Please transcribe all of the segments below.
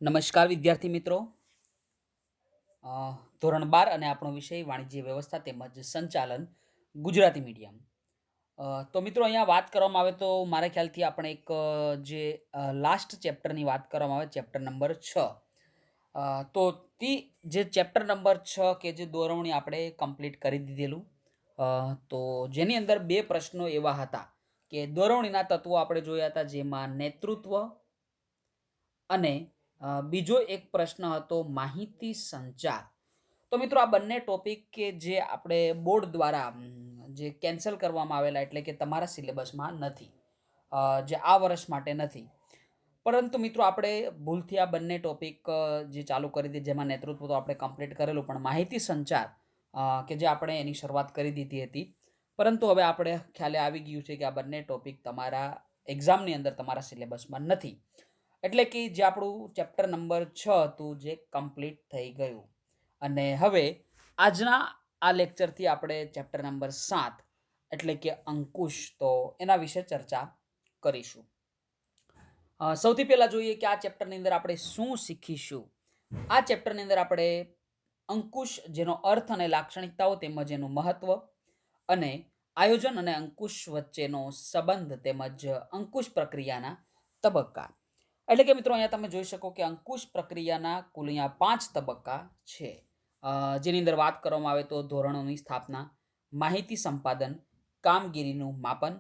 નમસ્કાર વિદ્યાર્થી મિત્રો. ધોરણ 12 અને આપણો વિષય વાણિજ્ય વ્યવસ્થા તેમજ સંચાલન ગુજરાતી મીડિયમ. તો મિત્રો અહીંયા વાત કરવામાં આવે તો મારા ખ્યાલથી આપણે એક જે લાસ્ટ ચેપ્ટરની વાત કરવામાં આવે ચેપ્ટર નંબર 6. તો તી જે ચેપ્ટર નંબર 6 કે જે દોરવણી આપણે કમ્પ્લીટ કરી દીધેલું. તો જેની અંદર 2 પ્રશ્નો એવા હતા કે દોરવણીના તત્વો આપણે જોયા હતા, જેમાં નેતૃત્વ અને બીજો એક પ્રશ્ન હતો માહિતી સંચાર. તો મિત્રો આ બંને ટોપિક કે જે આપણે બોર્ડ દ્વારા જે કેન્સલ કરવામાં આવેલા, એટલે કે તમારા સિલેબસમાં નથી, જે આ વર્ષ માટે નથી. પરંતુ મિત્રો આપણે ભૂલથી આ બંને ટોપિક જે ચાલુ કરી દીધી, જેમાં નેતૃત્વ તો આપણે કમ્પ્લીટ કરેલું, પણ માહિતી સંચાર કે જે આપણે એની શરૂઆત કરી દીધી હતી. પરંતુ હવે આપણે ખ્યાલે આવી ગયું છે કે આ બંને ટોપિક તમારા એક્ઝામની અંદર તમારા સિલેબસમાં નથી. એટલે કે જે આપણું ચેપ્ટર નંબર 6 હતું જે કમ્પ્લીટ થઈ ગયું. અને હવે આજના આ લેક્ચરથી આપણે ચેપ્ટર નંબર 7 એટલે કે અંકુશ, તો એના વિશે ચર્ચા કરીશું. સૌથી પહેલા જોઈએ કે આ ચેપ્ટરની અંદર આપણે શું શીખીશું. આ ચેપ્ટરની અંદર આપણે અંકુશ, જેનો અર્થ અને લાક્ષણિકતાઓ તેમજ એનું મહત્વ, અને આયોજન અને અંકુશ વચ્ચેનો સંબંધ તેમજ અંકુશ પ્રક્રિયાના તબક્કા. એટલે કે મિત્રો અહીંયા તમે જોઈ શકો કે અંકુશ પ્રક્રિયાના કુલ અહીંયા 5 તબક્કા છે. જેની અંદર વાત કરવામાં આવે તો ધોરણોની સ્થાપના, માહિતી સંપાદન, કામગીરીનું માપન,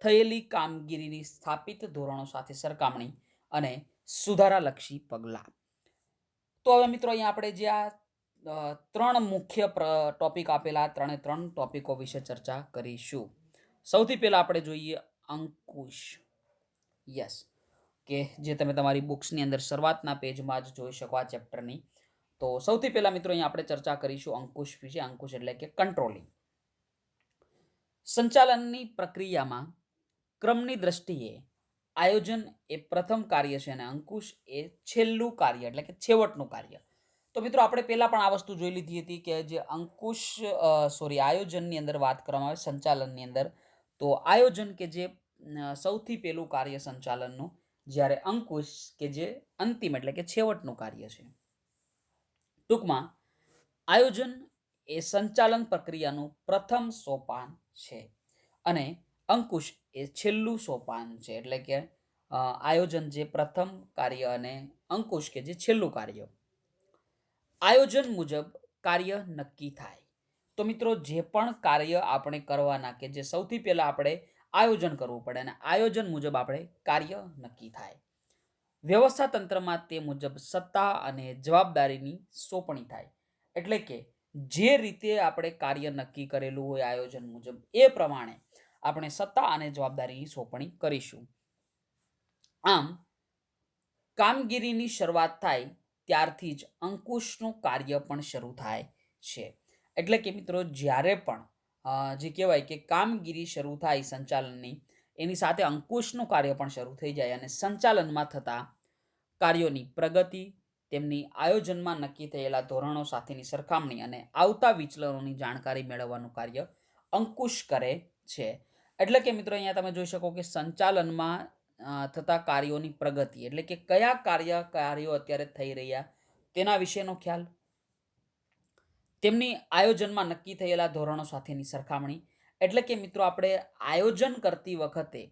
થયેલી કામગીરીની સ્થાપિત ધોરણો સાથે સરખામણી અને સુધારાલક્ષી પગલાં. તો હવે મિત્રો અહીંયા આપણે જે આ 3 મુખ્ય ટોપિક આપેલા, 3 ટોપિકો વિશે ચર્ચા કરીશું. સૌથી પહેલા આપણે જોઈએ અંકુશ. યસ, કે જે તમે તમારી બુક્સની અંદર શરૂઆતના પેજમાં જ જોઈ શકો આ ચેપ્ટરની. તો સૌથી પહેલા મિત્રો અહીંયા આપણે ચર્ચા કરીશું અંકુશ વિશે. અંકુશ એટલે કે કંટ્રોલિંગ. સંચાલનની પ્રક્રિયામાં ક્રમની દ્રષ્ટિએ આયોજન એ પ્રથમ કાર્ય છે અને અંકુશ એ છેલ્લું કાર્ય, એટલે કે છેવટનું કાર્ય. તો મિત્રો આપણે પહેલા પણ આ વસ્તુ જોઈ લીધી હતી કે જે આયોજનની અંદર વાત કરવામાં આવે સંચાલનની અંદર, તો આયોજન કે જે સૌથી પહેલું કાર્ય સંચાલનનું, જ્યારે અંકુશ કે જે અંતિમ એટલે કે છેવટનું કાર્ય છે. ટૂંકમાં આયોજન એ સંચાલન પ્રક્રિયાનું પ્રથમ સોપાન છે અને અંકુશ એ છેલ્લું સોપાન છે. એટલે કે આયોજન જે પ્રથમ કાર્ય અને અંકુશ કે જે છેલ્લું કાર્ય. આયોજન મુજબ કાર્ય નક્કી થાય. તો મિત્રો જે પણ કાર્ય આપણે કરવાના, કે જે સૌથી પહેલા આપણે આયોજન કરવું પડે અને આયોજન મુજબ આપણે કાર્ય નક્કી થાય. વ્યવસ્થા તંત્રમાં તે મુજબ સત્તા અને જવાબદારીની સોંપણી થાય. એટલે કે જે રીતે આપણે કાર્ય નક્કી કરેલું હોય આયોજન મુજબ, એ પ્રમાણે આપણે સત્તા અને જવાબદારીની સોંપણી કરીશું. આમ કામગીરીની શરૂઆત થાય ત્યારથી જ અંકુશનું કાર્ય પણ શરૂ થાય છે. એટલે કે મિત્રો જ્યારે પણ જે કહેવાય કે કામગીરી શરૂ થાય સંચાલનની, એની સાથે અંકુશનું કાર્ય પણ શરૂ થઈ જાય અને સંચાલનમાં થતા કાર્યોની પ્રગતિ, તેમની આયોજનમાં નક્કી થયેલા ધોરણો સાથેની સરખામણી અને આવતા વિચલનોની જાણકારી મેળવવાનું કાર્ય અંકુશ કરે છે. એટલે કે મિત્રો અહીંયા તમે જોઈ શકો કે સંચાલનમાં થતા કાર્યોની પ્રગતિ, એટલે કે કયા કાર્યો અત્યારે થઈ રહ્યા તેના વિશેનો ખ્યાલ, તેમની આયોજનમાં નક્કી થયેલા ધોરણો સાથેની સરખામણી. એટલે કે મિત્રો આપણે આયોજન કરતી વખતે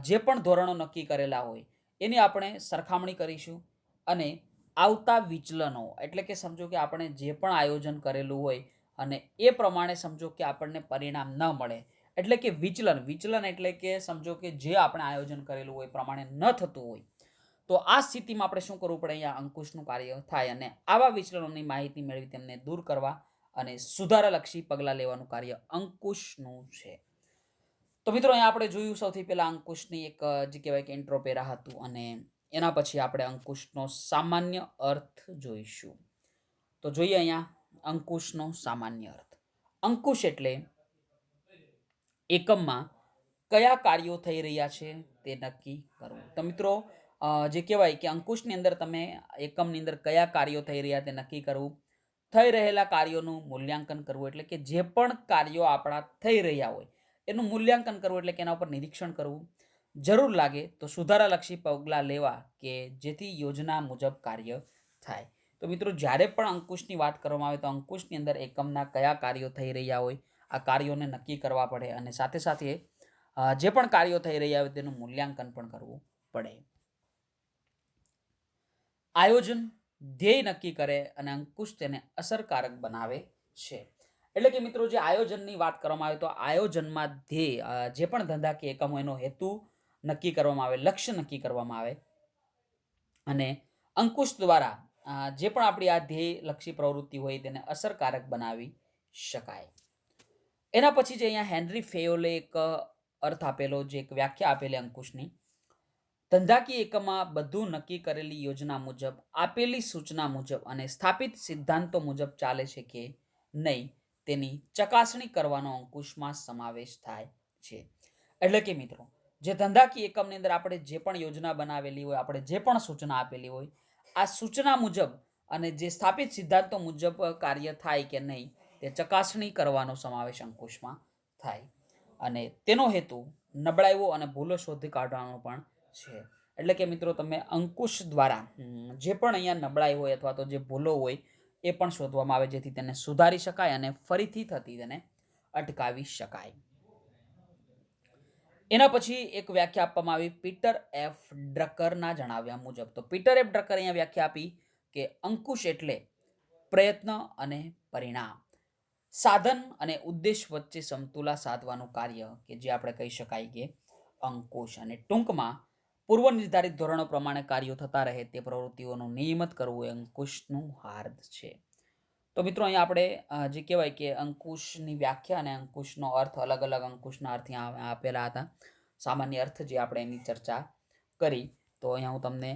જે પણ ધોરણો નક્કી કરેલા હોય એની આપણે સરખામણી કરીશું. અને આવતા વિચલનો, એટલે કે સમજો કે આપણે જે પણ આયોજન કરેલું હોય અને એ પ્રમાણે સમજો કે આપણને પરિણામ ન મળે, એટલે કે વિચલન એટલે કે સમજો કે જે આપણે આયોજન કરેલું હોય પ્રમાણે ન થતું હોય, તો આ સ્થિતિમાં આપણે શું કરવું પડે, અહીંયા અંકુશનું કાર્ય થાય અને આવા વિચલનોની માહિતી મેળવી તેમને દૂર કરવા અને સુધારાલક્ષી પગલાં લેવાનું કાર્ય અંકુશનું છે. તો મિત્રો અહીંયા આપણે જોયું સૌથી પહેલા અંકુશની એક જે કહેવાય કે ઇન્ટ્રો પેરા હતું, અને એના પછી આપણે અંકુશનો સામાન્ય અર્થ જોઈશું. તો જોઈએ અહીંયા અંકુશનો સામાન્ય અર્થ. અંકુશ એટલે એકમમાં કયા કાર્યો થઈ રહ્યા છે તે નક્કી કરવું. તો મિત્રો જે કહેવાય કે અંકુશની અંદર તમે એકમની અંદર કયા કાર્યો થઈ રહ્યા તે નક્કી કરવું, થઈ રહેલા કાર્યોનું મૂલ્યાંકન કરવું, એટલે કે જે પણ કાર્યો આપણા થઈ રહ્યા હોય એનું મૂલ્યાંકન કરવું, એટલે કે એના ઉપર નિરીક્ષણ કરવું, જરૂર લાગે તો સુધારાલક્ષી પગલાં લેવા કે જેથી યોજના મુજબ કાર્ય થાય. તો મિત્રો જ્યારે પણ અંકુશની વાત કરવામાં આવે તો અંકુશની અંદર એકમના કયા કાર્યો થઈ રહ્યા હોય આ કાર્યોને નક્કી કરવા પડે અને સાથે સાથે જે પણ કાર્યો થઈ રહ્યા હોય તેનું મૂલ્યાંકન પણ કરવું પડે. આયોજન ધ્યેય નક્કી કરે અને અંકુશ તેને અસરકારક બનાવે છે. એટલે કે મિત્રો જે આયોજનની વાત કરવામાં આવે તો આયોજનમાં ધ્યેય જે પણ ધંધાકીય એકમ હોય એનો હેતુ નક્કી કરવામાં આવે, લક્ષ્ય નક્કી કરવામાં આવે અને અંકુશ દ્વારા જે પણ આપણી આ ધ્યેયલક્ષી પ્રવૃત્તિ હોય તેને અસરકારક બનાવી શકાય. એના પછી જે અહીંયા હેનરી ફેયોલે એક અર્થ આપેલો, જે એક વ્યાખ્યા આપેલી અંકુશની, ધંધાકીય એકમમાં બધું નક્કી કરેલી યોજના મુજબ, આપેલી સૂચના મુજબ અને સ્થાપિત સિદ્ધાંતો મુજબ ચાલે છે કે નહીં તેની ચકાસણી કરવાનો અંકુશમાં સમાવેશ થાય છે. એટલે કે મિત્રો જે ધંધાકીય એકમની અંદર આપણે જે પણ યોજના બનાવેલી હોય, આપણે જે પણ સૂચના આપેલી હોય, આ સૂચના મુજબ અને જે સ્થાપિત સિદ્ધાંતો મુજબ કાર્ય થાય કે નહીં તે ચકાસણી કરવાનો સમાવેશ અંકુશમાં થાય અને તેનો હેતુ નબળાઈઓ અને ભૂલો શોધી કાઢવાનો પણ છે. એટલે કે મિત્રો તમે અંકુશ દ્વારા જે પણ અહીંયા નબળાઈ હોય અથવા તો જે ભૂલો હોય એ પણ શોધવામાં આવે જેથી તેને સુધારી શકાય અને ફરીથી થતી તેને અટકાવી શકાય. એના પછી એક વ્યાખ્યા આપવામાં આવી પીટર એફ ડ્રકરના જણાવ્યા મુજબ. તો પીટર એફ ડ્રકર અહીંયા વ્યાખ્યા આપી કે અંકુશ એટલે પ્રયત્ન અને પરિણામ, સાધન અને ઉદ્દેશ વચ્ચે સમતુલા સાધવાનું કાર્ય કે જે આપણે કહી શકાય કે અંકુશ. અને ટૂંકમાં પૂર્વ નિર્ધારિત ધોરણો પ્રમાણે કાર્યો થતા રહે તે પ્રવૃત્તિઓનું નિયમિત કરવું એ અંકુશનું હાર્દ છે. તો મિત્રો અહીંયા આપણે જે કહેવાય કે અંકુશની વ્યાખ્યા અને અંકુશનો અર્થ, અલગ અલગ અંકુશના અર્થ અહીંયા આપેલા હતા. સામાન્ય અર્થ જે આપણે એની ચર્ચા કરી. તો અહીંયા હું તમને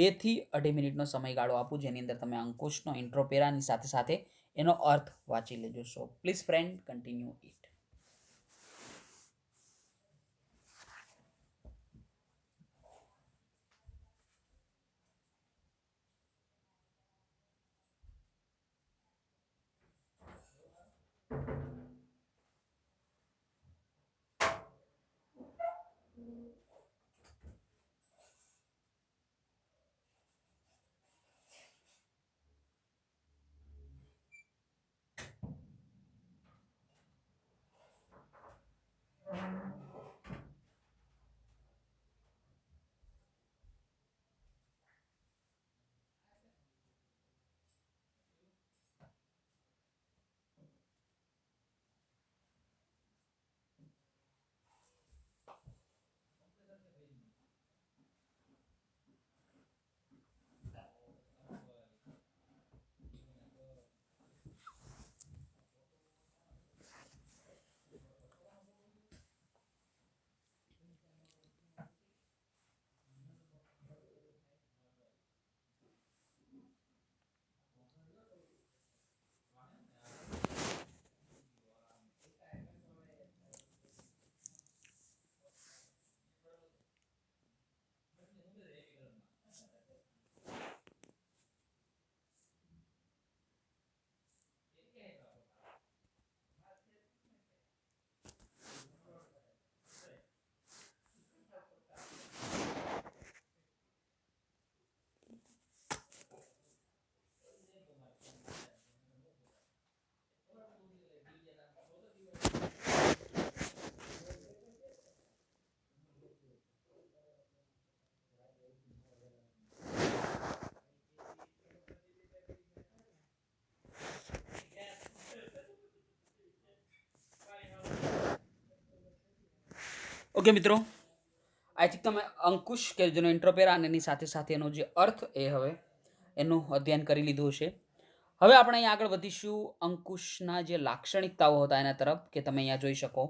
2 થી 2.5 મિનિટનો સમયગાળો આપું જેની અંદર તમે અંકુશનો ઇન્ટ્રો પેરાની સાથે સાથે એનો અર્થ વાંચી લેજો. So please friend continue it. Okay મિત્રો, આઈ થિંક તમે અંકુશ કે જેનો ઇન્ટ્રોપેરા અને એની સાથે સાથે એનો જે અર્થ એ હવે એનું અધ્યયન કરી લીધું છે. હવે આપણે અહીંયા આગળ વધીશું અંકુશના જે લાક્ષણિકતાઓ હતા એના તરફ, કે તમે અહીંયા જોઈ શકો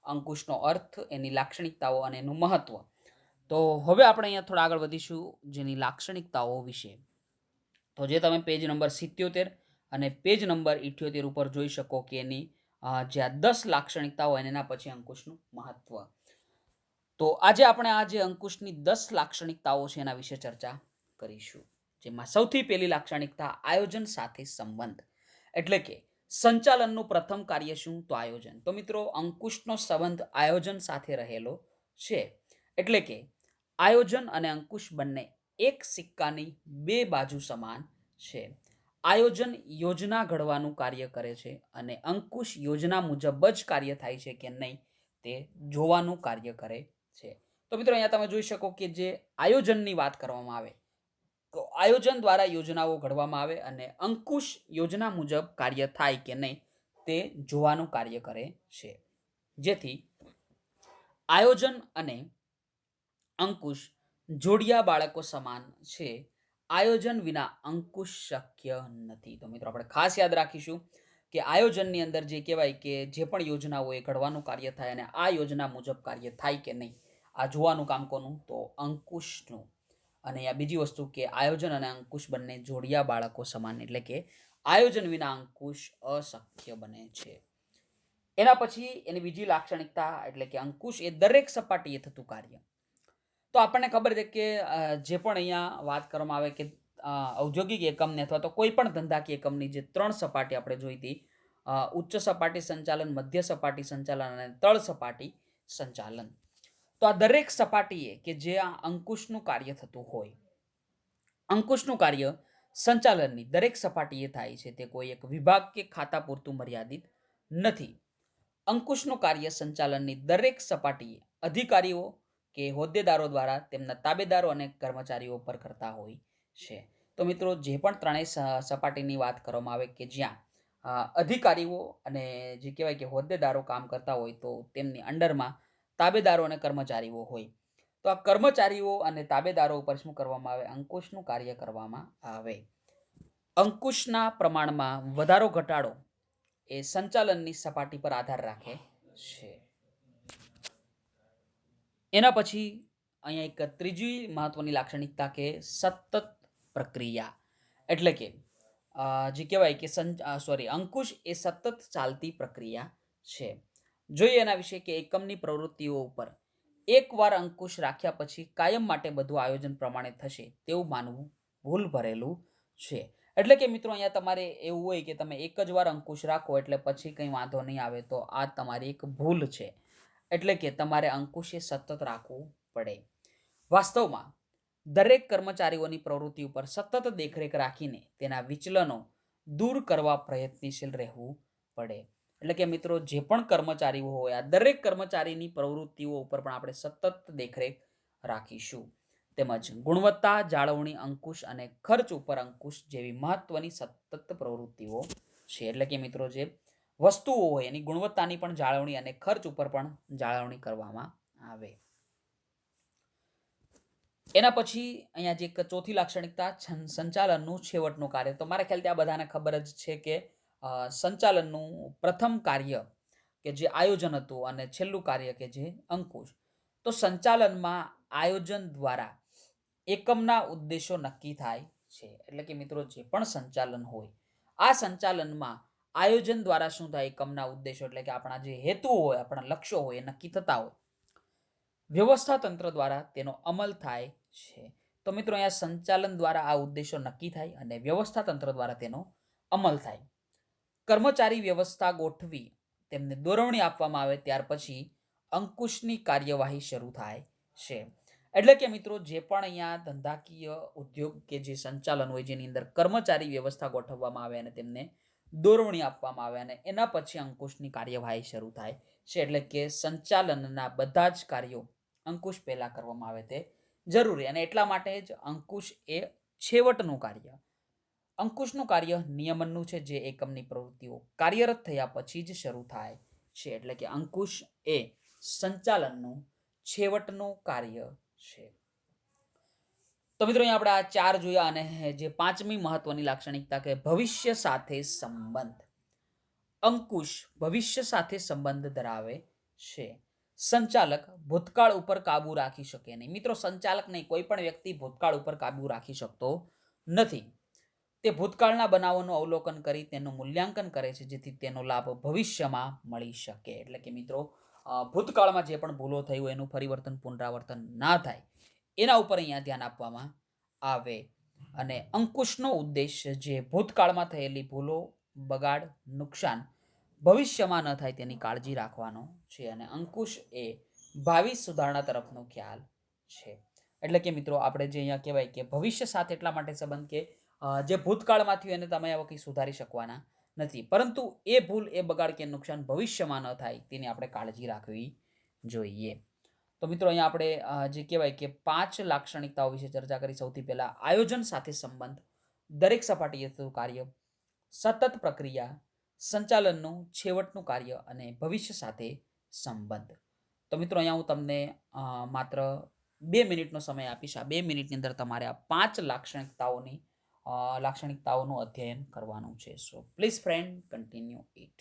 અંકુશનો અર્થ, એની લાક્ષણિકતાઓ અને એનું મહત્વ. તો હવે આપણે અહીંયા થોડા આગળ વધીશું જેની લાક્ષણિકતાઓ વિશે. તો જે તમે પેજ નંબર 77 અને પેજ નંબર 78 ઉપર જોઈ શકો કે એની જે આ 10 લાક્ષણિકતાઓ અને એના પછી અંકુશનું મહત્વ. તો આજે આપણે આ જે અંકુશની 10 લાક્ષણિકતાઓ છે એના વિશે ચર્ચા કરીશું. જેમાં સૌથી પહેલી લાક્ષણિકતા આયોજન સાથે સંબંધ. એટલે કે સંચાલનનું પ્રથમ કાર્ય શું? તો આયોજન. તો મિત્રો અંકુશનો સંબંધ આયોજન સાથે રહેલો છે. એટલે કે આયોજન અને અંકુશ બંને એક સિક્કાની બે બાજુ સમાન છે. આયોજન યોજના ઘડવાનું કાર્ય કરે છે અને અંકુશ યોજના મુજબ જ કાર્ય થાય છે કે નહીં તે જોવાનું કાર્ય કરે છે. તો મિત્રો અહીંયા તમે જોઈ શકો કે જે આયોજનની વાત કરવામાં આવે તો આયોજન દ્વારા યોજનાઓ ઘડવામાં આવે અને અંકુશ યોજના મુજબ કાર્ય થાય કે નહીં તે જોવાનું કાર્ય કરે છે. જેથી આયોજન અને અંકુશ જોડિયા બાળકો સમાન છે. આયોજન વિના અંકુશ શક્ય નથી. તો મિત્રો આપણે ખાસ યાદ રાખીશું કે આયોજનની અંદર જે કહેવાય કે જે પણ યોજના હોય એ ઘડવાનું કાર્ય થાય અને આ યોજના મુજબ કાર્ય થાય કે નહીં આ જોવાનું કામ કોનું તો અંકુશનું. અને આ બીજી વસ્તુ કે આયોજન અને અંકુશ બંને જોડિયા બાળકો સમાન એટલે કે આયોજન વિના અંકુશ અશક્ય બને છે. એના પછી એની બીજી લાક્ષણિકતા એટલે કે અંકુશ એ દરેક સપાટીએ થતું કાર્ય. તો આપણને ખબર છે કે જે પણ અહીંયા વાત કરવામાં આવે કે ઔદ્યોગિક એકમને અથવા તો કોઈ પણ ધંધાકીય એકમની જે 3 સપાટી આપણે જોઈ હતી, ઉચ્ચ સપાટી સંચાલન, મધ્ય સપાટી સંચાલન અને તળ સપાટી સંચાલન. તો આ દરેક સપાટીએ કે જે આ અંકુશનું કાર્ય થતું હોય, અંકુશનું કાર્ય સંચાલનની દરેક સપાટીએ થાય છે. તે કોઈ એક વિભાગ કે ખાતા પૂરતું મર્યાદિત નથી. અંકુશનું કાર્ય સંચાલનની દરેક સપાટીએ અધિકારીઓ કે હોદ્દેદારો દ્વારા તેમના તાબેદારો અને કર્મચારીઓ પર કરતા હોય છે. તો મિત્રો જે પણ ત્રણેય સપાટીની વાત કરવામાં આવે કે જ્યાં અધિકારીઓ અને જે કહેવાય કે હોદ્દેદારો કામ કરતા હોય તો તેમની અંડરમાં તાબેદારો અને કર્મચારીઓ હોય. તો આ કર્મચારીઓ અને તાબેદારો ઉપર શું કરવામાં આવે અંકુશનું કાર્ય કરવામાં આવે. અંકુશના પ્રમાણમાં વધારો ઘટાડો એ સંચાલનની સપાટી પર આધાર રાખે છે. એના પછી અહીંયા એક ત્રીજી મહત્વની લાક્ષણિકતા કે સતત પ્રક્રિયા એટલે કે જે કહેવાય કે અંકુશ એ સતત ચાલતી પ્રક્રિયા છે. જોઈએ એના વિશે કે એકમની પ્રવૃત્તિઓ ઉપર એકવાર અંકુશ રાખ્યા પછી કાયમ માટે બધું આયોજન પ્રમાણે થશે તેવું માનવું ભૂલ ભરેલું છે. એટલે કે મિત્રો અહીંયા તમારે એવું હોય કે તમે એક જ વાર અંકુશ રાખો એટલે પછી કંઈ વાંધો નહીં આવે તો આ તમારી એક ભૂલ છે. એટલે કે તમારે અંકુશ એ સતત રાખવું પડે. વાસ્તવમાં દરેક કર્મચારીઓની પ્રવૃત્તિ ઉપર સતત દેખરેખ રાખીને તેના વિચલનો દૂર કરવા પ્રયત્નશીલ રહેવું પડે. એટલે કે મિત્રો જે પણ કર્મચારીઓ હોય આ દરેક કર્મચારીની પ્રવૃત્તિઓ ઉપર પણ આપણે સતત દેખરેખ રાખીશું. તેમજ ગુણવત્તા જાળવણી અંકુશ અને ખર્ચ ઉપર અંકુશ જેવી મહત્વની સતત પ્રવૃત્તિઓ છે. એટલે કે મિત્રો જે વસ્તુઓ હોય એની ગુણવત્તાની પણ જાળવણી અને ખર્ચ ઉપર પણ જાળવણી કરવામાં આવે. એના પછી અહીંયા જે એક ચોથી લાક્ષણિકતા સંચાલનનું છેવટનું કાર્ય. તો મારા ખ્યાલથી આ બધાને ખબર જ છે કે સંચાલનનું પ્રથમ કાર્ય કે જે આયોજન હતું અને છેલ્લું કાર્ય કે જે અંકુશ. તો સંચાલનમાં આયોજન દ્વારા એકમના ઉદ્દેશો નક્કી થાય છે. એટલે કે મિત્રો જે પણ સંચાલન હોય આ સંચાલનમાં આયોજન દ્વારા શું થાય એકમના ઉદ્દેશો એટલે કે આપણા જે હેતુઓ હોય આપણા લક્ષ્યો હોય એ નક્કી થતા હોય. વ્યવસ્થા તંત્ર દ્વારા તેનો અમલ થાય છે. તો મિત્રો અહીંયા સંચાલન દ્વારા આ ઉદ્દેશો નક્કી થાય અને વ્યવસ્થા તંત્ર દ્વારા તેનો અમલ થાય. કર્મચારી વ્યવસ્થા ગોઠવી તેમને દોરવણી આપવામાં આવે ત્યાર પછી અંકુશની કાર્યવાહી શરૂ થાય છે. એટલે કે મિત્રો જે પણ અહીંયા ધંધાકીય ઉદ્યોગ કે જે સંચાલન હોય જેની અંદર કર્મચારી વ્યવસ્થા ગોઠવવામાં આવે અને તેમને દોરવણી આપવામાં આવે અને એના પછી અંકુશની કાર્યવાહી શરૂ થાય છે. એટલે કે સંચાલનના બધા જ કાર્યો અંકુશ પહેલા કરવામાં આવે તે જરૂરી અને એટલા માટે જ અંકુશ એ છેવટનું કાર્ય. અંકુશનું કાર્ય નિયમનનું છે જે એકમની પ્રવૃત્તિઓ કાર્યરત થયા પછી જ શરૂ થાય છે. એટલે કે અંકુશ એ સંચાલનનું છેવટનું કાર્ય છે. તો મિત્રો અહીંયા આપણે આ 4 જોયા અને જે પાંચમી મહત્વની લાક્ષણિકતા કે ભવિષ્ય સાથે સંબંધ. અંકુશ ભવિષ્ય સાથે સંબંધ ધરાવે છે. સંચાલક ભૂતકાળ ઉપર કાબુ રાખી શકે નહીં. મિત્રો સંચાલક નહીં કોઈ પણ વ્યક્તિ ભૂતકાળ ઉપર કાબુ રાખી શકતો નથી. તે ભૂતકાળના બનાવોનું અવલોકન કરી તેનું મૂલ્યાંકન કરે છે જેથી તેનો લાભ ભવિષ્યમાં મળી શકે. એટલે કે મિત્રો ભૂતકાળમાં જે પણ ભૂલો થઈ હોય એનું ફરીવર્તન પુનરાવર્તન ના થાય એના ઉપર અહીંયા ધ્યાન આપવામાં આવે. અને અંકુશનો ઉદ્દેશ જે ભૂતકાળમાં થયેલી ભૂલો, બગાડ, નુકસાન ભવિષ્યમાં ન થાય તેની કાળજી રાખવાનો છે. અને અંકુશ એ ભાવિ સુધારણા તરફનો ખ્યાલ છે. એટલે કે મિત્રો આપણે જે અહીંયા કહેવાય કે ભવિષ્ય સાથે એટલા માટે સંબંધ કે જે ભૂતકાળમાં થયું એને તમે હવે કંઈ સુધારી શકવાના નથી. પરંતુ એ ભૂલ, એ બગાડ કે નુકસાન ભવિષ્યમાં ન થાય તેની આપણે કાળજી રાખવી જોઈએ. તો મિત્રો અહીંયા આપણે જે કહેવાય કે 5 લાક્ષણિકતાઓ વિશે ચર્ચા કરી. સૌથી પહેલા આયોજન સાથે સંબંધ, દરેક સપાટીએ થતું કાર્ય, સતત પ્રક્રિયા, સંચાલનનું છેવટનું કાર્ય અને ભવિષ્ય સાથે સંબંધ. તો મિત્રો અહીંયા હું તમને માત્ર 2 મિનિટનો સમય આપીશ. આ 2 મિનિટની અંદર તમારે આ 5 લાક્ષણિકતાઓનું અધ્યયન કરવાનું છે. So please friend continue it.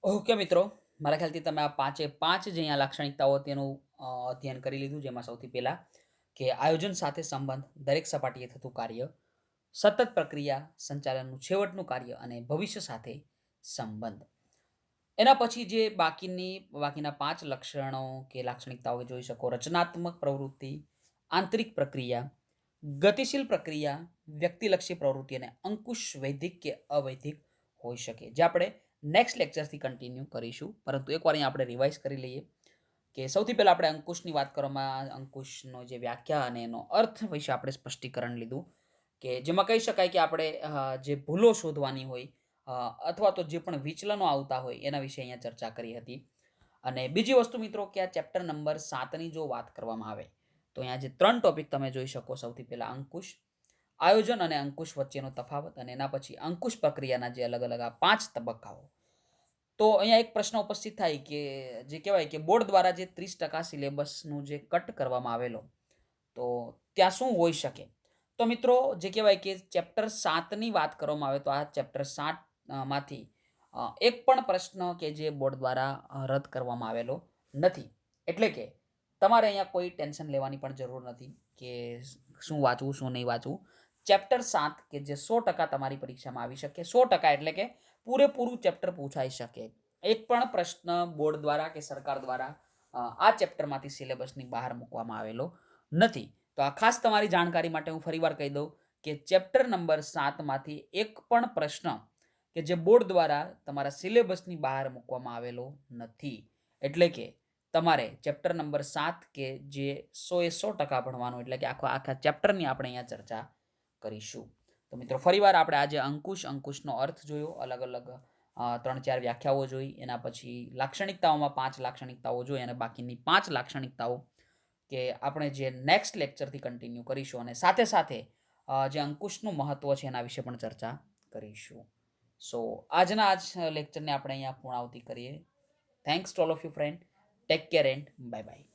Okay મિત્રો, મારા ખ્યાલથી તમે આ 5 જે અહીંયા લાક્ષણિકતાઓ તેનું અધ્યયન કરી લીધું. જેમાં સૌથી પહેલા કે આયોજન સાથે સંબંધ, દરેક સપાટીએ થતું કાર્ય, સતત પ્રક્રિયા, સંચાલનનું છેવટનું કાર્ય અને ભવિષ્ય સાથે સંબંધ. એના પછી જે બાકીના 5 લક્ષણો કે લાક્ષણિકતાઓ જોઈ શકો. રચનાત્મક પ્રવૃત્તિ, આંતરિક પ્રક્રિયા, ગતિશીલ પ્રક્રિયા, વ્યક્તિલક્ષી પ્રવૃત્તિ અને અંકુશ વૈધિક કે અવૈધિક હોઈ શકે, જે આપણે નેક્સ્ટ લેક્ચરથી કન્ટિન્યુ કરીશું. પરંતુ એકવાર અહીંયા આપણે રિવાઇઝ કરી લઈએ કે સૌથી પહેલા આપણે અંકુશની વાત કરવામાં, અંકુશનો જે વ્યાખ્યા અને એનો અર્થ વિશે આપણે સ્પષ્ટીકરણ લીધું, કે જેમાં કહી શકાય કે આપણે જે ભૂલો શોધવાની હોય અથવા તો જે પણ વિચલનો આવતા હોય એના વિશે અહીંયા ચર્ચા કરી હતી. અને બીજી વસ્તુ મિત્રો કે આ ચેપ્ટર નંબર 7ની જો વાત કરવામાં આવે તો અહીંયા જે 3 ટોપિક તમે જોઈ શકો. સૌથી પહેલા અંકુશ, આયોજન અને અંકુશ વચ્ચેનો તફાવત, અને એના પછી અંકુશ પ્રક્રિયાના જે અલગ અલગ આ 5 તબક્કાઓ. તો અહીંયા એક પ્રશ્ન ઉપસ્થિત થાય કે જે કહેવાય કે બોર્ડ દ્વારા જે 30% સિલેબસનું જે કટ કરવામાં આવેલો, તો ત્યાં શું હોઈ શકે? તો મિત્રો જે કહેવાય કે ચેપ્ટર 7ની વાત કરવામાં આવે તો આ ચેપ્ટર 7 માંથી એક પણ પ્રશ્ન કે જે બોર્ડ દ્વારા રદ કરવામાં આવેલો નથી. એટલે કે તમારે અહીંયા કોઈ ટેન્શન લેવાની પણ જરૂર નથી કે શું વાંચવું શું નહીં વાંચવું. ચેપ્ટર 7 કે જે 100% તમારી પરીક્ષામાં આવી શકે. 100% એટલે કે પૂરેપૂરું ચેપ્ટર પૂછાઈ શકે. એક પણ પ્રશ્ન બોર્ડ દ્વારા કે સરકાર દ્વારા આ ચેપ્ટરમાંથી સિલેબસની બહાર મૂકવામાં આવેલો નથી. તો આ ખાસ તમારી જાણકારી માટે હું ફરીવાર કહી દઉં કે ચેપ્ટર નંબર 7માંથી એક પણ પ્રશ્ન કે જે બોર્ડ દ્વારા તમારા સિલેબસની બહાર મૂકવામાં આવેલો નથી. એટલે કે તમારે ચેપ્ટર નંબર 7 કે જે 100% ભણવાનું, એટલે કે આખા ચેપ્ટરની આપણે અહીંયા ચર્ચા કરીશું. તો મિત્રો ફરીવાર આપણે આજે અંકુશનો અર્થ જોયો, અલગ અલગ 3-4 વ્યાખ્યાઓ જોઈ, એના પછી લાક્ષણિકતાઓમાં 5 લાક્ષણિકતાઓ જોઈ, અને બાકીની 5 લાક્ષણિકતાઓ કે આપણે જે નેક્સ્ટ લેક્ચરથી કન્ટિન્યુ કરીશું, અને સાથે સાથે જે અંકુશનું મહત્વ છે એના વિશે પણ ચર્ચા કરીશું. સો આજના લેક્ચરને આપણે અહીંયા પૂર્ણાવતિ કરીએ. Thanks to all of you friend. Take care and bye bye.